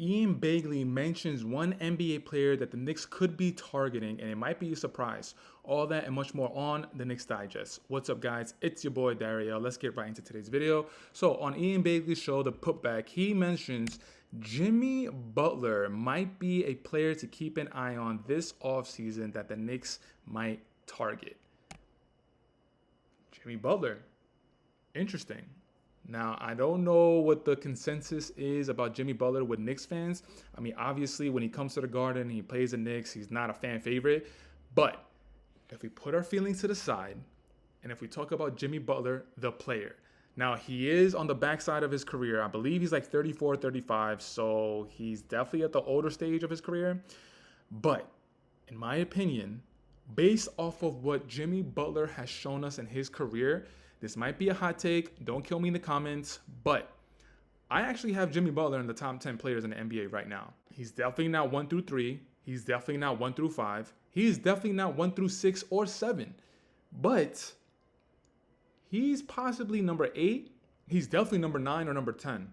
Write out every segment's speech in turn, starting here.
Ian Bagley mentions one NBA player that the Knicks could be targeting, and it might be a surprise. All that and much more on the Knicks Digest. What's up, guys? It's your boy Dariel. Let's get right into today's video. So, on Ian Bagley's show, The Putback, he mentions Jimmy Butler might be a player to keep an eye on this offseason that the Knicks might target. Jimmy Butler. Interesting. Now, I don't know what the consensus is about Jimmy Butler with Knicks fans. I mean, obviously, when he comes to the Garden and he plays the Knicks, he's not a fan favorite. But if we put our feelings to the side, and if we talk about Jimmy Butler, the player. Now, he is on the backside of his career. I believe he's like 34, 35, so he's definitely at the older stage of his career. But in my opinion, based off of what Jimmy Butler has shown us in his career, this might be a hot take. Don't kill me in the comments, but I actually have Jimmy Butler in the top 10 players in the NBA right now. He's definitely not 1 through 3. He's definitely not 1 through 5. He's definitely not 1 through 6 or 7. But he's possibly number 8. He's definitely number 9 or number 10.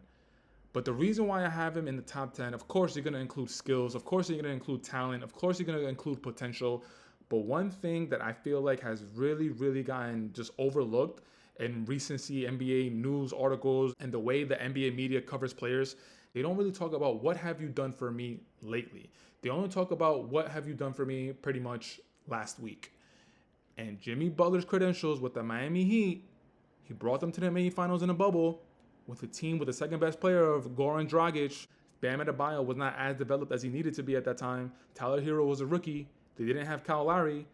But the reason why I have him in the top 10, of course, you're going to include skills. Of course, you're going to include talent. Of course, you're going to include potential. But one thing that I feel like has really gotten just overlooked in recency NBA news articles and the way the NBA media covers players, they don't really talk about what have you done for me lately. They only talk about what have you done for me pretty much last week. And Jimmy Butler's credentials with the Miami Heat, he brought them to the NBA Finals in a bubble with a team with the second best player of Goran Dragic. Bam Adebayo was not as developed as he needed to be at that time. Tyler Hero was a rookie. They didn't have Kyle Lowry.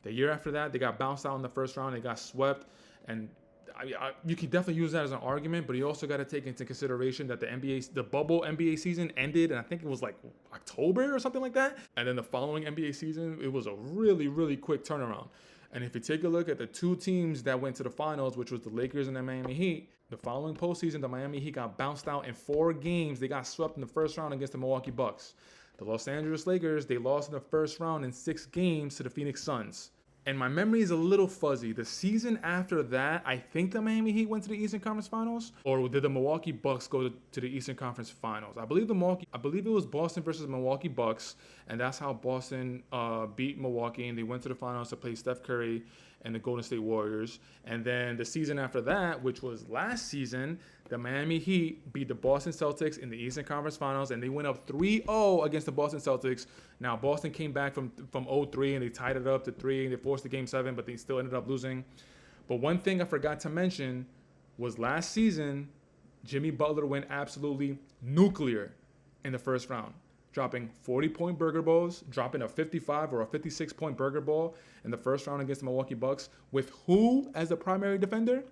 The year after that, they got bounced out in the first round. They got swept. And you can definitely use that as an argument, but you also got to take into consideration that the bubble NBA season ended, and I think it was like October or something like that. And then the following NBA season, it was a really quick turnaround. And if you take a look at the two teams that went to the finals, which was the Lakers and the Miami Heat, the following postseason, the Miami Heat got bounced out in 4 games. They got swept in the first round against the Milwaukee Bucks. The Los Angeles Lakers, they lost in the first round in 6 games to the Phoenix Suns. And my memory is a little fuzzy. The season after that, I think the Miami Heat went to the Eastern Conference Finals, or did the Milwaukee Bucks go to the Eastern Conference Finals? I believe it was Boston versus Milwaukee Bucks, and that's how Boston beat Milwaukee, and they went to the finals to play Steph Curry and the Golden State Warriors. And then the season after that, which was last season, the Miami Heat beat the Boston Celtics in the Eastern Conference Finals, and they went up 3-0 against the Boston Celtics. Now, Boston came back from 0-3, and they tied it up to 3, and they forced the Game 7, but they still ended up losing. But one thing I forgot to mention was last season, Jimmy Butler went absolutely nuclear in the first round, dropping 40-point burger balls, dropping a 55 or a 56-point burger ball in the first round against the Milwaukee Bucks, with who as the primary defender?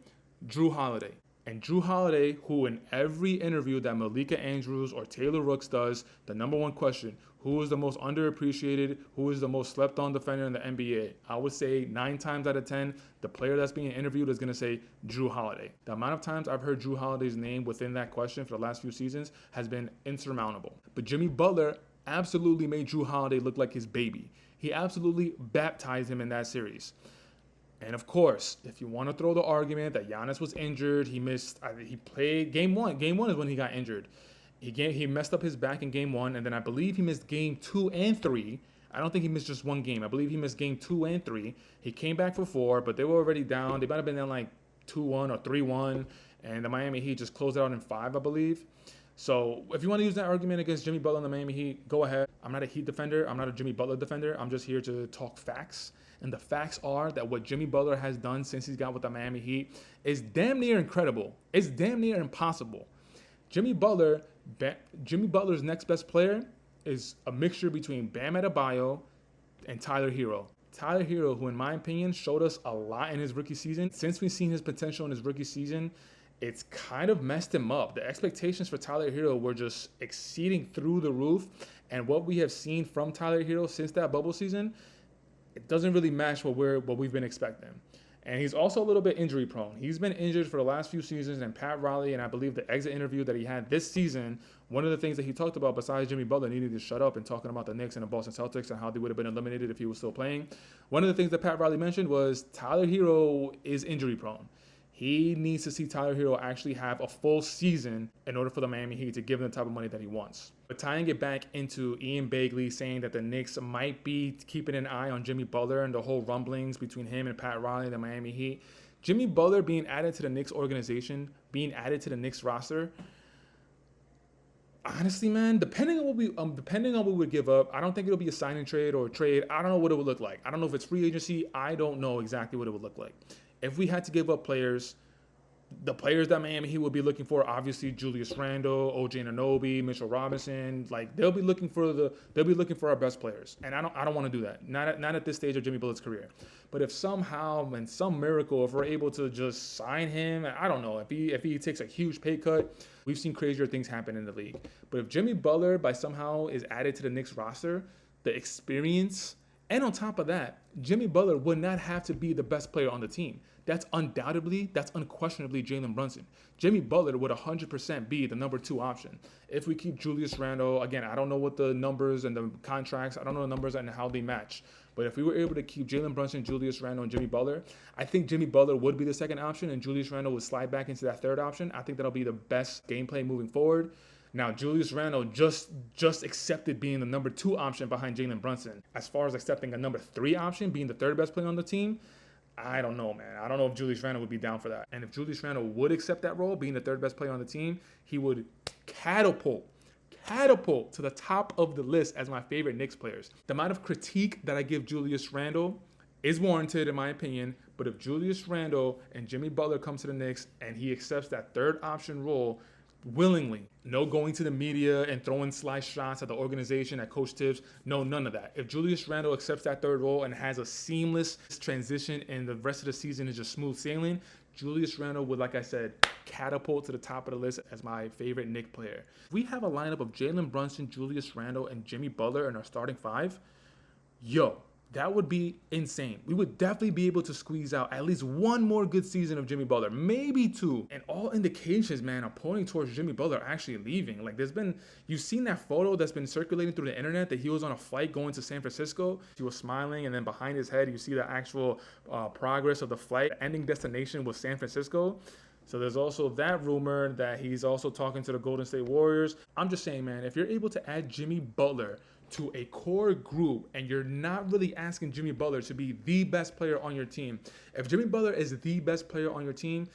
Jrue Holiday. And Jrue Holiday, who in every interview that Malika Andrews or Taylor Rooks does, the number one question, who is the most underappreciated, who is the most slept on defender in the NBA? I would say 9 times out of 10, the player that's being interviewed is going to say Jrue Holiday. The amount of times I've heard Jrue Holiday's name within that question for the last few seasons has been insurmountable. But Jimmy Butler absolutely made Jrue Holiday look like his baby. He absolutely baptized him in that series. And of course, if you want to throw the argument that Giannis was injured, he played game 1. Game 1 is when he got injured. He messed up his back in game 1, and then I believe he missed game 2 and 3. I don't think he missed just one game. I believe he missed game 2 and 3. He came back for 4, but they were already down. They might have been down like 2-1 or 3-1, and the Miami Heat just closed it out in 5, I believe. So if you want to use that argument against Jimmy Butler and the Miami Heat, go ahead. I'm not a Heat defender. I'm not a Jimmy Butler defender. I'm just here to talk facts. And the facts are that what Jimmy Butler has done since he's got with the Miami Heat is damn near incredible. It's damn near impossible. Jimmy Butler's next best player is a mixture between Bam Adebayo and Tyler Hero. Tyler Hero, who in my opinion showed us a lot in his rookie season. Since we've seen his potential in his rookie season, it's kind of messed him up. The expectations for Tyler Hero were just exceeding through the roof. And what we have seen from Tyler Hero since that bubble season, it doesn't really match what we've been expecting. And he's also a little bit injury prone. He's been injured for the last few seasons, and Pat Riley, and I believe the exit interview that he had this season, one of the things that he talked about besides Jimmy Butler needing to shut up and talking about the Knicks and the Boston Celtics and how they would have been eliminated if he was still playing, one of the things that Pat Riley mentioned was Tyler Hero is injury prone. He needs to see Tyler Hero actually have a full season in order for the Miami Heat to give him the type of money that he wants. But tying it back into Ian Begley saying that the Knicks might be keeping an eye on Jimmy Butler and the whole rumblings between him and Pat Riley and the Miami Heat. Jimmy Butler being added to the Knicks organization, being added to the Knicks roster, honestly, man, depending on what we would give up, I don't think it'll be a sign and trade or a trade. I don't know what it would look like. I don't know if it's free agency. I don't know exactly what it would look like. If we had to give up players, the players that Miami Heat would be looking for, obviously Julius Randle, OJ Anunoby, Mitchell Robinson, like they'll be looking for our best players, and I don't want to do that. Not at this stage of Jimmy Butler's career. But if somehow, in some miracle, if we're able to just sign him, I don't know, if he takes a huge pay cut, we've seen crazier things happen in the league. But if Jimmy Butler by somehow is added to the Knicks roster, the experience. And on top of that, Jimmy Butler would not have to be the best player on the team. That's unquestionably Jalen Brunson. Jimmy Butler would 100% be the number 2 option. If we keep Julius Randle, again, I don't know what the numbers and the contracts, I don't know the numbers and how they match. But if we were able to keep Jalen Brunson, Julius Randle, and Jimmy Butler, I think Jimmy Butler would be the second option and Julius Randle would slide back into that third option. I think that'll be the best gameplay moving forward. Now, Julius Randle just accepted being the number 2 option behind Jalen Brunson. As far as accepting a number 3 option, being the third best player on the team, I don't know, man. I don't know if Julius Randle would be down for that. And if Julius Randle would accept that role, being the third best player on the team, he would catapult to the top of the list as my favorite Knicks players. The amount of critique that I give Julius Randle is warranted in my opinion, but if Julius Randle and Jimmy Butler come to the Knicks and he accepts that third option role willingly, no going to the media and throwing sly shots at the organization, at Coach Tibs, no, none of that. If Julius Randle accepts that third role and has a seamless transition and the rest of the season is just smooth sailing, Julius Randle would, like I said, catapult to the top of the list as my favorite Knicks player. If we have a lineup of Jalen Brunson, Julius Randle, and Jimmy Butler in our starting 5, that would be insane. We would definitely be able to squeeze out at least one more good season of Jimmy Butler, maybe 2. And all indications, man, are pointing towards Jimmy Butler actually leaving. Like you've seen that photo that's been circulating through the internet that he was on a flight going to San Francisco. He was smiling, and then behind his head, you see the actual progress of the flight. The ending destination was San Francisco. So there's also that rumor that he's also talking to the Golden State Warriors. I'm just saying, man, if you're able to add Jimmy Butler to a core group and you're not really asking Jimmy Butler to be the best player on your team, if Jimmy Butler is the best player on your team,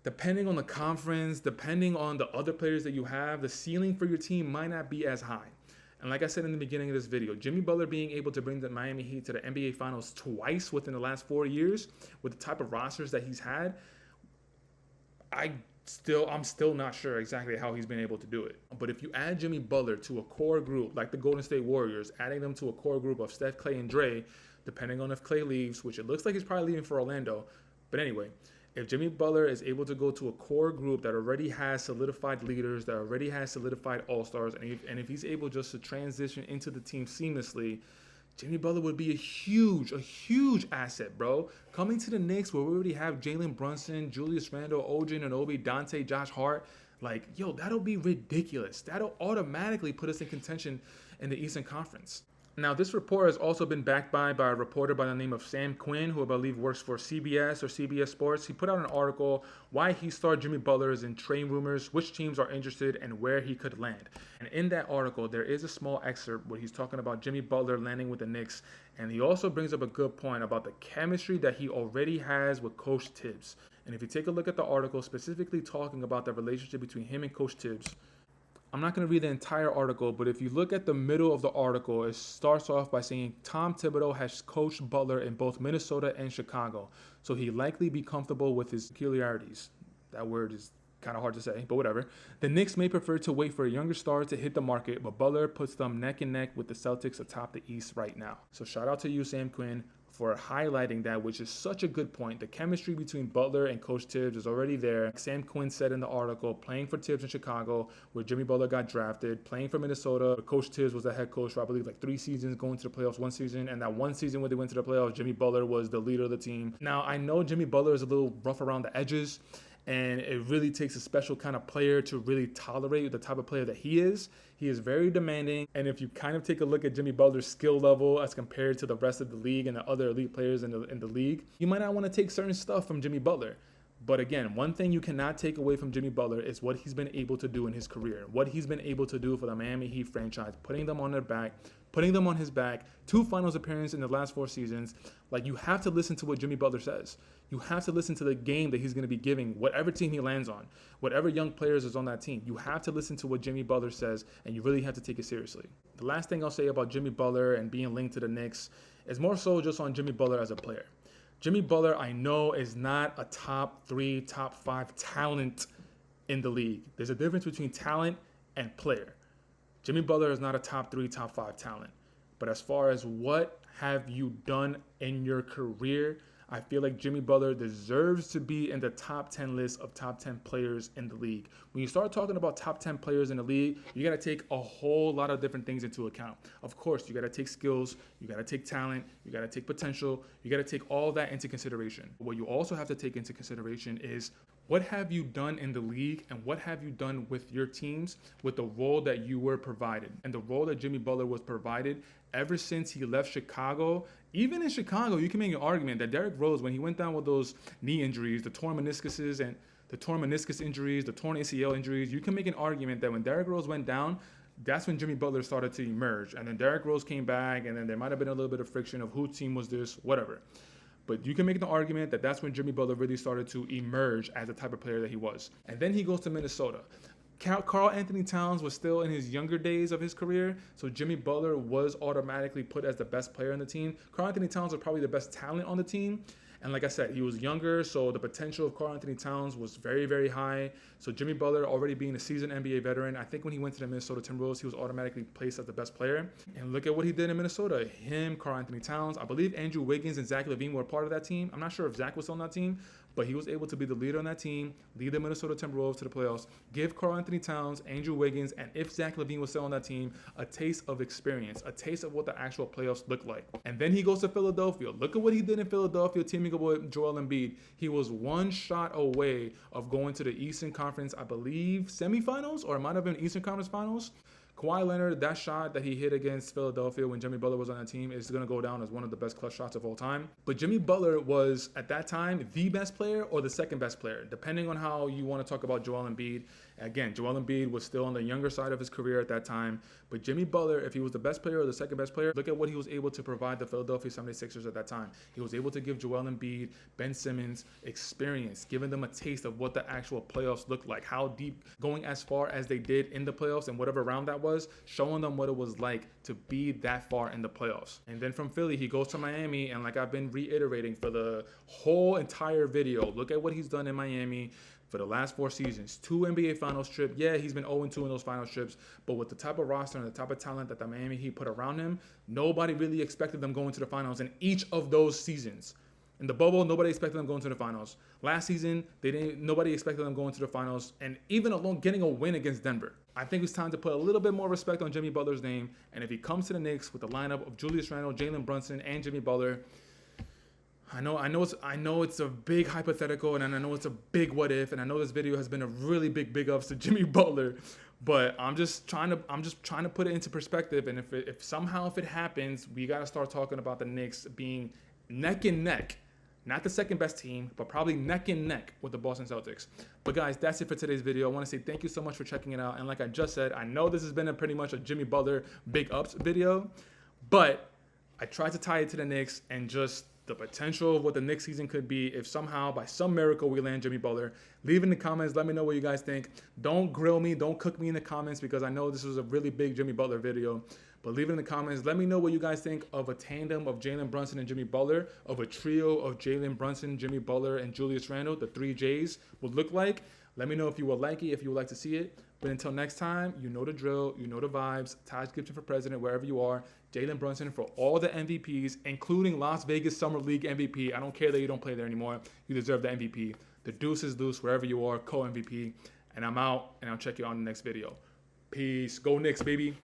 depending on the conference, depending on the other players that you have, the ceiling for your team might not be as high. And like I said in the beginning of this video, Jimmy Butler being able to bring the Miami Heat to the NBA Finals twice within the last 4 years with the type of rosters that he's had, I'm still not sure exactly how he's been able to do it. But if you add Jimmy Butler to a core group like the Golden State Warriors, adding them to a core group of Steph, Clay, and Dre, depending on if Clay leaves, which it looks like he's probably leaving for Orlando. But anyway, if Jimmy Butler is able to go to a core group that already has solidified leaders, that already has solidified all-stars, and if he's able just to transition into the team seamlessly, Jimmy Butler would be a huge asset, bro. Coming to the Knicks where we already have Jalen Brunson, Julius Randle, OJ Anunoby, Dante, Josh Hart. That'll be ridiculous. That'll automatically put us in contention in the Eastern Conference. Now, this report has also been backed by a reporter by the name of Sam Quinn, who I believe works for CBS or CBS Sports. He put out an article, Why He Starred Jimmy Butler is in Trade Rumors, Which Teams Are Interested, and Where He Could Land. And in that article, there is a small excerpt where he's talking about Jimmy Butler landing with the Knicks. And he also brings up a good point about the chemistry that he already has with Coach Tibs. And if you take a look at the article, specifically talking about the relationship between him and Coach Tibs, I'm not going to read the entire article, but if you look at the middle of the article, it starts off by saying Tom Thibodeau has coached Butler in both Minnesota and Chicago, so he'd likely be comfortable with his peculiarities. That word is kind of hard to say, but whatever. The Knicks may prefer to wait for a younger star to hit the market, but Butler puts them neck and neck with the Celtics atop the East right now. So shout out to you, Sam Quinn, for highlighting that, which is such a good point. The chemistry between Butler and Coach Tibs is already there. Sam Quinn said in the article, playing for Tibs in Chicago, where Jimmy Butler got drafted, playing for Minnesota, where Coach Tibs was the head coach for, I believe, 3 seasons, going to the playoffs 1 season, and that 1 season when they went to the playoffs, Jimmy Butler was the leader of the team. Now, I know Jimmy Butler is a little rough around the edges, and it really takes a special kind of player to really tolerate the type of player that he is. He is very demanding, and if you kind of take a look at Jimmy Butler's skill level as compared to the rest of the league and the other elite players in the league, you might not want to take certain stuff from Jimmy Butler. But again, one thing you cannot take away from Jimmy Butler is what he's been able to do in his career, what he's been able to do for the Miami Heat franchise, putting them on their back, putting them on his back, 2 finals appearances in the last 4 seasons. Like, you have to listen to what Jimmy Butler says. You have to listen to the game that he's going to be giving whatever team he lands on, whatever young players is on that team. You have to listen to what Jimmy Butler says, and you really have to take it seriously. The last thing I'll say about Jimmy Butler and being linked to the Knicks is more so just on Jimmy Butler as a player. Jimmy Butler, I know, is not a top 3, top 5 talent in the league. There's a difference between talent and player. Jimmy Butler is not a top 3, top 5 talent. But as far as what have you done in your career, I feel like Jimmy Butler deserves to be in the top 10 list of top 10 players in the league. When you start talking about top 10 players in the league, you got to take a whole lot of different things into account. Of course, you got to take skills, you got to take talent, you got to take potential, you got to take all that into consideration. What you also have to take into consideration is what have you done in the league and what have you done with your teams with the role that you were provided. And the role that Jimmy Butler was provided ever since he left Chicago. Even in Chicago, you can make an argument that Derrick Rose, when he went down with those knee injuries, the torn meniscuses and the torn meniscus injuries, the torn ACL injuries, you can make an argument that when Derrick Rose went down, that's when Jimmy Butler started to emerge. And then Derrick Rose came back, and then there might have been a little bit of friction of whose team was this, whatever. But you can make the argument that that's when Jimmy Butler really started to emerge as the type of player that he was. And then he goes to Minnesota. Karl Anthony Towns was still in his younger days of his career, so Jimmy Butler was automatically put as the best player on the team. Karl Anthony Towns was probably the best talent on the team. And like I said, he was younger, so the potential of Karl Anthony Towns was very, very high. So Jimmy Butler, already being a seasoned NBA veteran, I think when he went to the Minnesota Timberwolves, he was automatically placed as the best player. And look at what he did in Minnesota. Him, Karl Anthony Towns, I believe Andrew Wiggins and Zach LaVine were a part of that team. I'm not sure if Zach was on that team, but he was able to be the leader on that team, lead the Minnesota Timberwolves to the playoffs, give Karl Anthony Towns, Andrew Wiggins, and if Zach LaVine was still on that team, a taste of experience, a taste of what the actual playoffs look like. And then he goes to Philadelphia. Look at what he did in Philadelphia, teaming up with Joel Embiid. He was one shot away of going to the Eastern Conference, I believe, semifinals, or it might have been Eastern Conference Finals. Kawhi Leonard, that shot that he hit against Philadelphia when Jimmy Butler was on that team is going to go down as one of the best clutch shots of all time. But Jimmy Butler was, at that time, the best player or the second best player, depending on how you want to talk about Joel Embiid. Again, Joel Embiid was still on the younger side of his career at that time. But Jimmy Butler, if he was the best player or the second best player, look at what he was able to provide the Philadelphia 76ers at that time. He was able to give Joel Embiid, Ben Simmons experience, giving them a taste of what the actual playoffs looked like, how deep, going as far as they did in the playoffs and whatever round that was, showing them what it was like to be that far in the playoffs. And then from Philly, he goes to Miami, and like I've been reiterating for the whole entire video, look at what he's done in Miami for the last 4 seasons. 2 NBA Finals trips. Yeah, he's been 0-2 in those Finals trips, but with the type of roster and the type of talent that the Miami Heat put around him, nobody really expected them going to the Finals in each of those seasons. In the bubble, nobody expected them going to the Finals. Last season, nobody expected them going to the Finals, and even alone getting a win against Denver. I think it's time to put a little bit more respect on Jimmy Butler's name, and if he comes to the Knicks with the lineup of Julius Randle, Jalen Brunson, and Jimmy Butler, I know it's a big hypothetical, and I know it's a big what if, and I know this video has been a really big ups to Jimmy Butler, but I'm just trying to put it into perspective. And if somehow it happens, we got to start talking about the Knicks being neck and neck, not the second best team, but probably neck and neck with the Boston Celtics. But guys, that's it for today's video. I want to say thank you so much for checking it out. And like I just said, I know this has been pretty much a Jimmy Butler big ups video, but I tried to tie it to the Knicks and just the potential of what the Knicks season could be if somehow, by some miracle, we land Jimmy Butler. Leave in the comments. Let me know what you guys think. Don't grill me. Don't cook me in the comments, because I know this was a really big Jimmy Butler video. But leave it in the comments. Let me know what you guys think of a tandem of Jalen Brunson and Jimmy Butler, of a trio of Jalen Brunson, Jimmy Butler, and Julius Randle, the 3 Js, would look like. Let me know if you would like it, if you would like to see it. But until next time, you know the drill, you know the vibes. Taj Gibson for president, wherever you are. Jalen Brunson for all the MVPs, including Las Vegas Summer League MVP. I don't care that you don't play there anymore. You deserve the MVP. The deuce is loose wherever you are, co-MVP. And I'm out, and I'll check you on the next video. Peace. Go Knicks, baby.